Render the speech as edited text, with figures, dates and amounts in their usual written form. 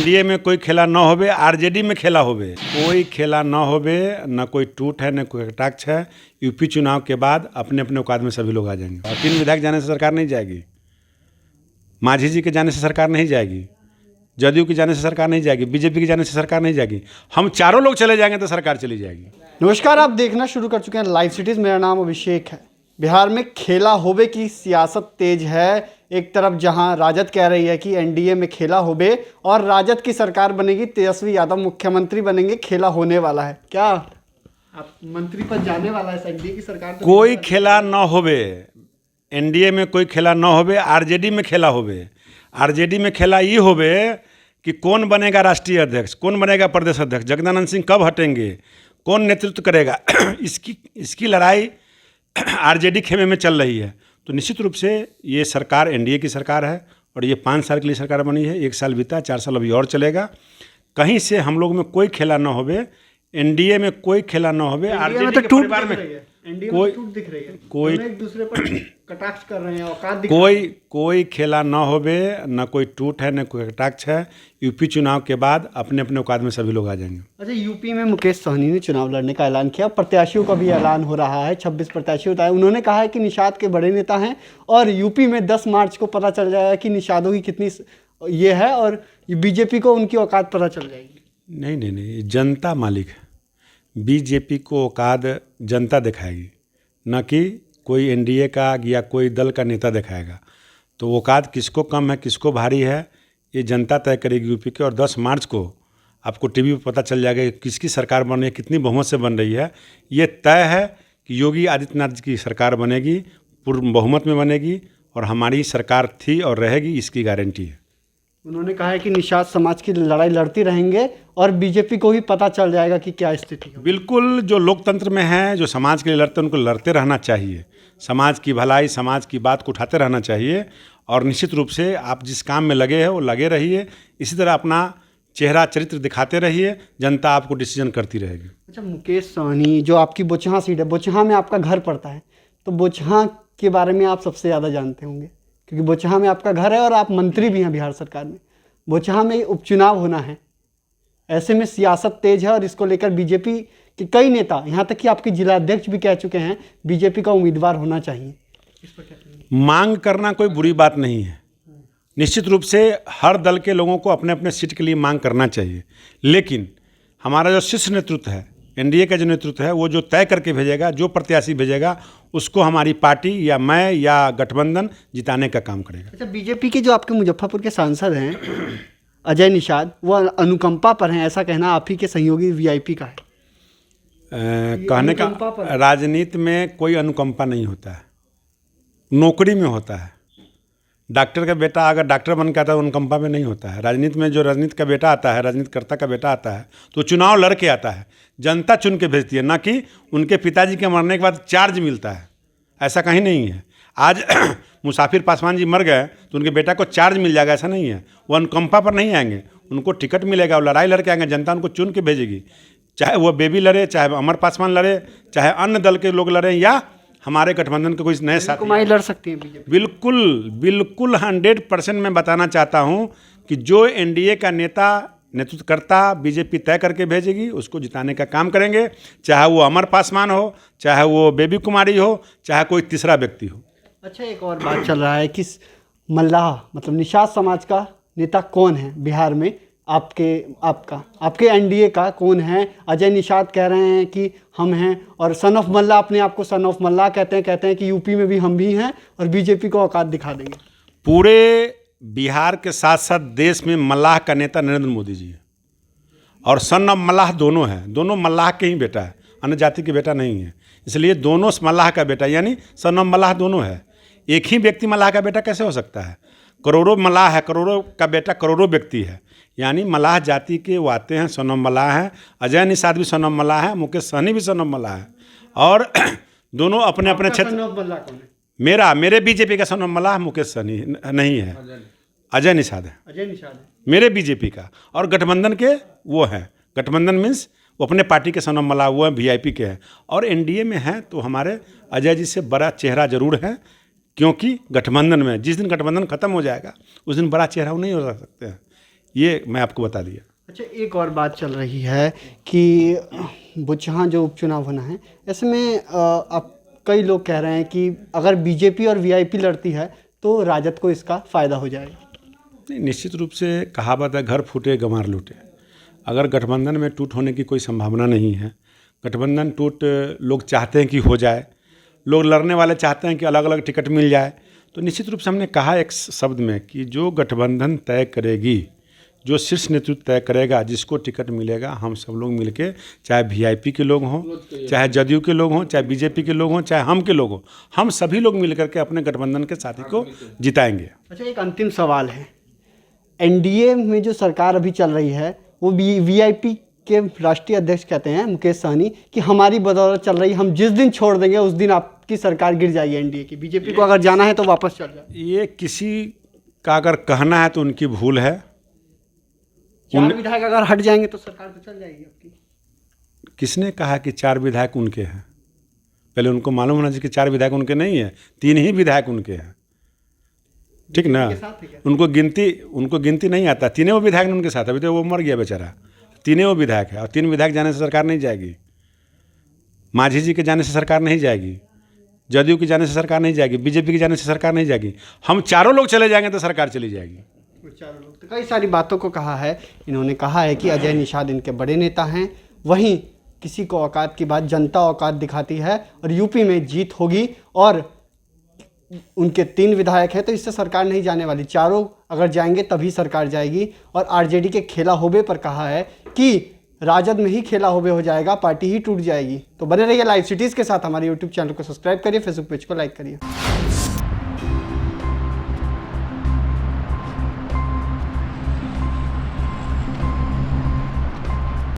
NDA में कोई खेला न होवे, आरजेडी में खेला होवे, कोई खेला न होवे, न कोई टूट है न कोई कटाक्ष है। यूपी चुनाव के बाद अपने अपने औकात में सभी लोग आ जाएंगे। और 3 विधायक जाने से सरकार नहीं जाएगी, मांझी जी के जाने से सरकार नहीं जाएगी, जदयू के जाने से सरकार नहीं जाएगी, बीजेपी के जाने से सरकार नहीं जाएगी। हम चारों लोग चले जाएंगे तो सरकार चली जाएगी। नमस्कार, आप देखना शुरू कर चुके हैं लाइव सिटीज। मेरा नाम अभिषेक है। बिहार में खेला होबे की सियासत तेज है। एक तरफ जहां राजद कह रही है कि एनडीए में खेला होबे और राजद की सरकार बनेगी, तेजस्वी यादव मुख्यमंत्री बनेंगे, खेला होने वाला है। क्या आप मंत्री पद जाने वाला है एनडीए की सरकार? तो कोई खेला न होवे, एनडीए में कोई खेला न होवे, आरजेडी में खेला होवे। आरजेडी में खेला ये होवे कि कौन बनेगा राष्ट्रीय अध्यक्ष, कौन बनेगा प्रदेश अध्यक्ष, जगदानंद सिंह कब हटेंगे, कौन नेतृत्व करेगा, इसकी लड़ाई आरजेडी खेमे में चल रही है। तो निश्चित रूप से ये सरकार एनडीए की सरकार है और ये 5 साल के लिए सरकार बनी है। 1 साल बीता, 4 साल अभी और चलेगा। कहीं से हम लोग में कोई खेला न होवे, एनडीए में कोई खेला न होवे, आरजेडी के परिवार में कोई टूट दिख रही है, कोई एक दूसरे पर कटाक्ष कर रहे हैं, औकात कोई खेला न होवे, न कोई टूट है न कोई कटाक्ष है। यूपी चुनाव के बाद अपने अपने औकात में सभी लोग आ जाएंगे। अच्छा, यूपी में मुकेश सहनी ने चुनाव लड़ने का ऐलान किया। प्रत्याशियों का भी ऐलान हो रहा है। 26 प्रत्याशी बताए। उन्होंने कहा है कि निषाद के बड़े नेता हैं और यूपी में 10 मार्च को पता चल जाएगा कि निषादों की कितनी ये है और बीजेपी को उनकी औकात पता चल जाएगी। नहीं, जनता मालिक है। बीजेपी को औकात जनता दिखाएगी, न कि कोई एनडीए का या कोई दल का नेता दिखाएगा। तो औकात किसको कम है किसको भारी है ये जनता तय करेगी यूपी के। और 10 मार्च को आपको टीवी पर पता चल जाएगा कि किसकी सरकार बन रही है, कितनी बहुमत से बन रही है। ये तय है कि योगी आदित्यनाथ की सरकार बनेगी, पूर्ण बहुमत में बनेगी और हमारी सरकार थी और रहेगी, इसकी गारंटी है। उन्होंने कहा है कि निषाद समाज की लड़ाई लड़ती रहेंगे और बीजेपी को भी पता चल जाएगा कि क्या स्थिति है। बिल्कुल, जो लोकतंत्र में है, जो समाज के लिए लड़ते हैं, उनको लड़ते रहना चाहिए। समाज की भलाई, समाज की बात को उठाते रहना चाहिए। और निश्चित रूप से आप जिस काम में लगे हैं वो लगे रहिए। इसी तरह अपना चेहरा चरित्र दिखाते रहिए, जनता आपको डिसीजन करती रहेगी। अच्छा, मुकेश सहनी जो आपकी बोचहां सीट है, बोचहां में आपका घर पड़ता है, तो बोचहां के बारे में आप सबसे ज़्यादा जानते होंगे क्योंकि बोचहां में आपका घर है और आप मंत्री भी हैं बिहार सरकार में। बोचहां में उपचुनाव होना है, ऐसे में सियासत तेज है और इसको लेकर बीजेपी के कई नेता, यहाँ तक कि आपके जिला अध्यक्ष भी कह चुके हैं बीजेपी का उम्मीदवार होना चाहिए। इस पर क्या कहेंगे? मांग करना कोई बुरी बात नहीं है। निश्चित रूप से हर दल के लोगों को अपने अपने सीट के लिए मांग करना चाहिए, लेकिन हमारा जो शीर्ष नेतृत्व है, एनडीए का जो नेतृत्व है, वो जो तय करके भेजेगा, जो प्रत्याशी भेजेगा, उसको हमारी पार्टी या मैं या गठबंधन जिताने का काम करेगा। अच्छा, बीजेपी के जो आपके मुजफ्फरपुर के सांसद हैं अजय निषाद, वो अनुकंपा पर हैं, ऐसा कहना आप ही के सहयोगी वीआईपी का है। कहने का राजनीति में कोई अनुकंपा नहीं होता है, नौकरी में होता है। डॉक्टर का बेटा अगर डॉक्टर बन के आता है अनुकंपा में नहीं होता है। राजनीति में जो राजनीति का बेटा आता है, राजनीतिकर्ता का बेटा आता है, तो चुनाव लड़ के आता है, जनता चुन के भेजती है, ना कि उनके पिताजी के मरने के बाद चार्ज मिलता है। ऐसा कहीं नहीं है। आज मुसाफिर पासवान जी मर गए तो उनके बेटा को चार्ज मिल जाएगा, ऐसा नहीं है। वो अनुकंपा पर नहीं आएंगे, उनको टिकट मिलेगा, वो लड़ाई लड़ के आएंगे, जनता उनको चुन के भेजेगी। चाहे वो बेबी लड़े, चाहे अमर पासवान लड़े, चाहे अन्य दल के लोग लड़े या हमारे गठबंधन के कोई नए साथी लड़ सकती है बीजेपी। बिल्कुल 100% मैं बताना चाहता हूं कि जो एनडीए का नेतृत्व करता बीजेपी तय करके भेजेगी, उसको जिताने का काम करेंगे। चाहे वो अमर पासवान हो, चाहे वो बेबी कुमारी हो, चाहे कोई तीसरा व्यक्ति हो। अच्छा, एक और बात चल रहा है कि मल्लाह मतलब निषाद समाज का नेता कौन है बिहार में? आपके एनडीए का कौन है? अजय निषाद कह रहे हैं कि हम हैं और सन ऑफ मल्लाह अपने आप को सन ऑफ मल्लाह कहते हैं कि यूपी में भी हम भी हैं और बीजेपी को औकात दिखा देंगे। पूरे बिहार के साथ साथ देश में मल्लाह का नेता नरेंद्र मोदी जी है और सन ऑफ मल्लाह दोनों हैं। दोनों मल्लाह के ही बेटा है, अन्य जाति के बेटा नहीं है। इसलिए दोनों मल्लाह का बेटा यानी सन ऑफ मल्लाह दोनों है। एक ही व्यक्ति मल्लाह का बेटा कैसे हो सकता है? करोड़ों मल्लाह है, करोड़ों का बेटा करोड़ों व्यक्ति है। यानी मल्लाह जाति के वो आते हैं, सन ऑफ मल्लाह हैं। अजय निषाद भी सन ऑफ मल्लाह है, मुकेश सहनी भी सन ऑफ मल्लाह है और दोनों अपने अपने क्षेत्र। मेरे बीजेपी का सन ऑफ मल्लाह मुकेश सहनी नहीं है, अजय निषाद है मेरे बीजेपी का। और गठबंधन के वो हैं, गठबंधन मीन्स वो अपने पार्टी के सन ऑफ मल्लाह वो हैं, वीआईपी के हैं। और एनडीए में हैं तो हमारे अजय जी से बड़ा चेहरा जरूर है, क्योंकि गठबंधन में जिस दिन गठबंधन खत्म हो जाएगा उस दिन बड़ा चेहरा वो नहीं हो सकते हैं। ये मैं आपको बता दिया। अच्छा, एक और बात चल रही है कि बुचहा जो उपचुनाव होना है, ऐसे में आप कई लोग कह रहे हैं कि अगर बीजेपी और वीआईपी लड़ती है तो राजद को इसका फ़ायदा हो जाएगा। नहीं, निश्चित रूप से कहावत है, घर फूटे गंवार लूटे। अगर गठबंधन में टूट होने की कोई संभावना नहीं है, गठबंधन टूट लोग चाहते हैं कि हो जाए, लोग लड़ने वाले चाहते हैं कि अलग अलग टिकट मिल जाए, तो निश्चित रूप से हमने कहा एक शब्द में कि जो गठबंधन तय करेगी, जो शीर्ष नेतृत्व तय करेगा, जिसको टिकट मिलेगा, हम सब लोग मिलके, चाहे वीआईपी के लोग हों, चाहे जदयू के लोग हों, चाहे बीजेपी के लोग हों, चाहे हम के लोग हों, हम सभी लोग मिल करके अपने गठबंधन के साथी को जिताएंगे। अच्छा, एक अंतिम सवाल है, एनडीए में जो सरकार अभी चल रही है वो वीआईपी के राष्ट्रीय अध्यक्ष कहते हैं मुकेश सहनी कि हमारी बदौलत चल रही, हम जिस दिन छोड़ देंगे उस दिन आपकी सरकार गिर जाएगी एनडीए की, बीजेपी को अगर जाना है तो वापस चल जाए। ये किसी का अगर कहना है तो उनकी भूल है। 4 विधायक अगर हट जाएंगे तो सरकार तो चल जाएगी आपकी। किसने कहा कि 4 विधायक उनके हैं? पहले उनको मालूम होना चाहिए कि 4 विधायक उनके नहीं है, 3 ही विधायक उनके हैं, ठीक ना। उनको गिनती नहीं आता, 3 वो विधायक उनके साथ, अभी तो वो मर गया बेचारा, 3 वो विधायक है, और 3 विधायक जाने से सरकार नहीं जाएगी। मांझी जी के जाने से सरकार नहीं जाएगी, जदयू के जाने से सरकार नहीं जाएगी, बीजेपी के जाने से सरकार नहीं जाएगी, हम चारों लोग चले जाएंगे तो सरकार चली जाएगी। चारों लोग तो कई सारी बातों को कहा है। इन्होंने कहा है कि अजय निषाद इनके बड़े नेता हैं, वहीं किसी को औकात की बात जनता औकात दिखाती है, और यूपी में जीत होगी और उनके 3 विधायक हैं तो इससे सरकार नहीं जाने वाली, चारों अगर जाएंगे तभी सरकार जाएगी। और आरजेडी के खेला होबे पर कहा है कि राजद में ही खेला होबे हो जाएगा, पार्टी ही टूट जाएगी। तो बने रहिए लाइव सिटीज़ के साथ, हमारे यूट्यूब चैनल को सब्सक्राइब करिए, फेसबुक पेज को लाइक करिए।